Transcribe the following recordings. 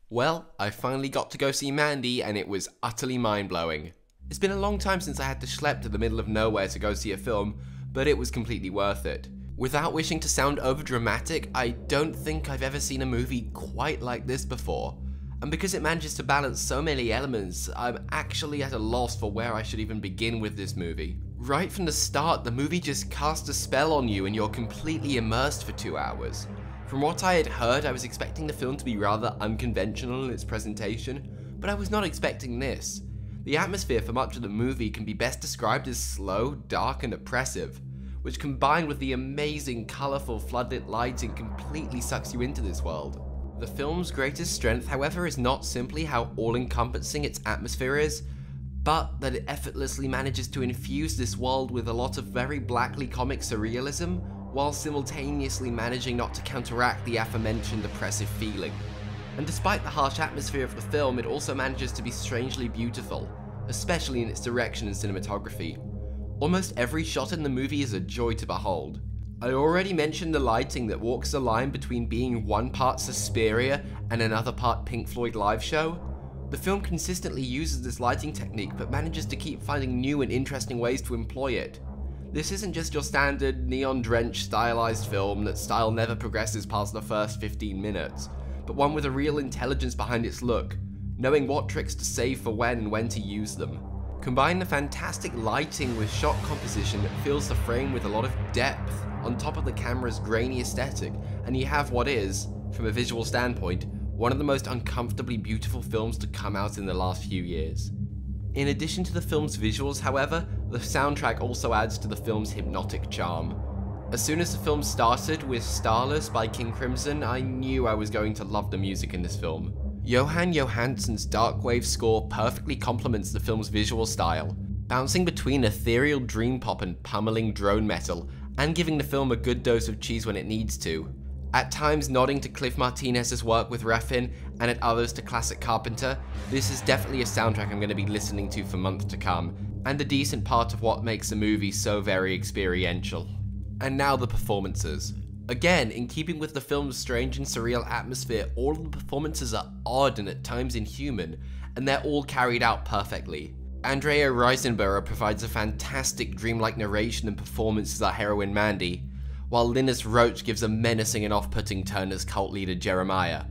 Well, I finally got to go see Mandy and it was utterly mind-blowing. It's been a long time since I had to schlep to the middle of nowhere to go see a film, but it was completely worth it. Without wishing to sound overdramatic, I don't think I've ever seen a movie quite like this before. And because it manages to balance so many elements, I'm actually at a loss for where I should even begin with this movie. Right from the start, the movie just casts a spell on you and you're completely immersed for 2 hours. From what I had heard, I was expecting the film to be rather unconventional in its presentation, but I was not expecting this. The atmosphere for much of the movie can be best described as slow, dark, and oppressive, which combined with the amazing, colourful, floodlit lighting completely sucks you into this world. The film's greatest strength, however, is not simply how all-encompassing its atmosphere is, but that it effortlessly manages to infuse this world with a lot of very blackly comic surrealism, while simultaneously managing not to counteract the aforementioned oppressive feeling. And despite the harsh atmosphere of the film, it also manages to be strangely beautiful, especially in its direction and cinematography. Almost every shot in the movie is a joy to behold. I already mentioned the lighting that walks the line between being one part Suspiria and another part Pink Floyd live show. The film consistently uses this lighting technique but manages to keep finding new and interesting ways to employ it. This isn't just your standard neon-drenched stylized film that style never progresses past the first 15 minutes, but one with a real intelligence behind its look, knowing what tricks to save for when and when to use them. Combine the fantastic lighting with shot composition that fills the frame with a lot of depth on top of the camera's grainy aesthetic, and you have what is, from a visual standpoint, one of the most uncomfortably beautiful films to come out in the last few years. In addition to the film's visuals, however, the soundtrack also adds to the film's hypnotic charm. As soon as the film started with Starless by King Crimson, I knew I was going to love the music in this film. Johan Johansson's Darkwave score perfectly complements the film's visual style, bouncing between ethereal dream pop and pummeling drone metal, and giving the film a good dose of cheese when it needs to. At times nodding to Cliff Martinez's work with Refn, and at others to classic Carpenter, this is definitely a soundtrack I'm going to be listening to for months to come, and a decent part of what makes a movie so very experiential. And now the performances. Again, in keeping with the film's strange and surreal atmosphere, all of the performances are odd and at times inhuman, and they're all carried out perfectly. Andrea Riseborough provides a fantastic dreamlike narration and performance as our heroine Mandy, while Linus Roach gives a menacing and off-putting turn as cult leader Jeremiah.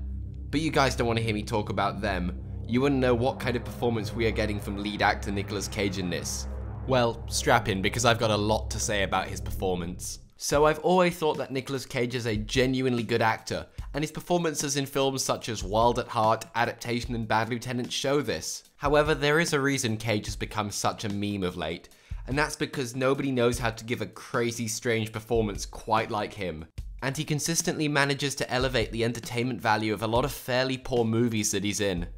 But you guys don't want to hear me talk about them. You wouldn't know what kind of performance we are getting from lead actor Nicolas Cage in this. Well, strap in, because I've got a lot to say about his performance. So I've always thought that Nicolas Cage is a genuinely good actor, and his performances in films such as Wild at Heart, Adaptation, and Bad Lieutenant show this. However, there is a reason Cage has become such a meme of late, and that's because nobody knows how to give a crazy, strange performance quite like him. And he consistently manages to elevate the entertainment value of a lot of fairly poor movies that he's in,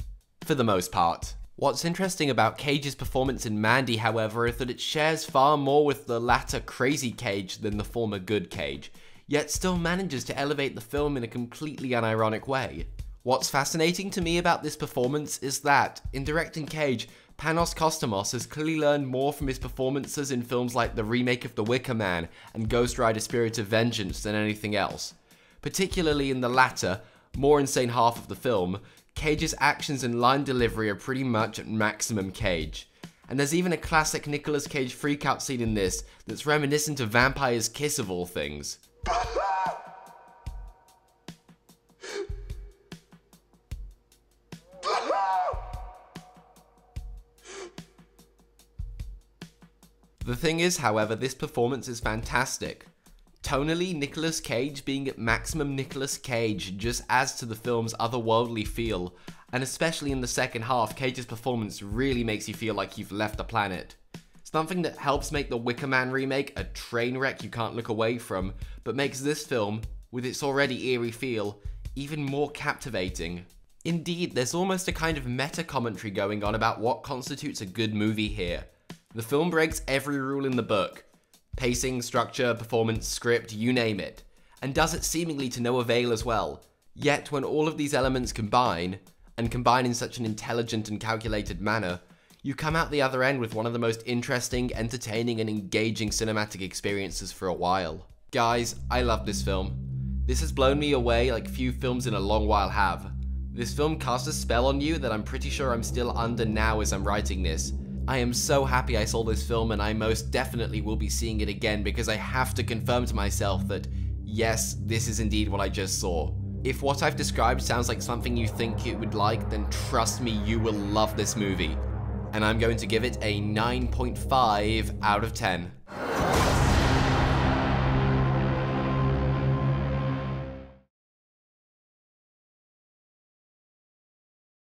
for the most part. What's interesting about Cage's performance in Mandy, however, is that it shares far more with the latter crazy Cage than the former good Cage, yet still manages to elevate the film in a completely unironic way. What's fascinating to me about this performance is that, in directing Cage, Panos Cosmatos has clearly learned more from his performances in films like the remake of The Wicker Man and Ghost Rider Spirit of Vengeance than anything else. Particularly in the latter, more insane half of the film, Cage's actions and line delivery are pretty much at maximum Cage. And there's even a classic Nicolas Cage freakout scene in this that's reminiscent of Vampire's Kiss of all things. The thing is, however, this performance is fantastic. Tonally, Nicolas Cage being at maximum Nicolas Cage just adds to the film's otherworldly feel, and especially in the second half, Cage's performance really makes you feel like you've left the planet. Something that helps make the Wicker Man remake a train wreck you can't look away from, but makes this film, with its already eerie feel, even more captivating. Indeed, there's almost a kind of meta-commentary going on about what constitutes a good movie here. The film breaks every rule in the book. Pacing, structure, performance, script, you name it. And does it seemingly to no avail as well. Yet when all of these elements combine, and combine in such an intelligent and calculated manner, you come out the other end with one of the most interesting, entertaining, and engaging cinematic experiences for a while. Guys, I love this film. This has blown me away like few films in a long while have. This film cast a spell on you that I'm pretty sure I'm still under now as I'm writing this. I am so happy I saw this film, and I most definitely will be seeing it again because I have to confirm to myself that, yes, this is indeed what I just saw. If what I've described sounds like something you think you would like, then trust me, you will love this movie. And I'm going to give it a 9.5 out of 10.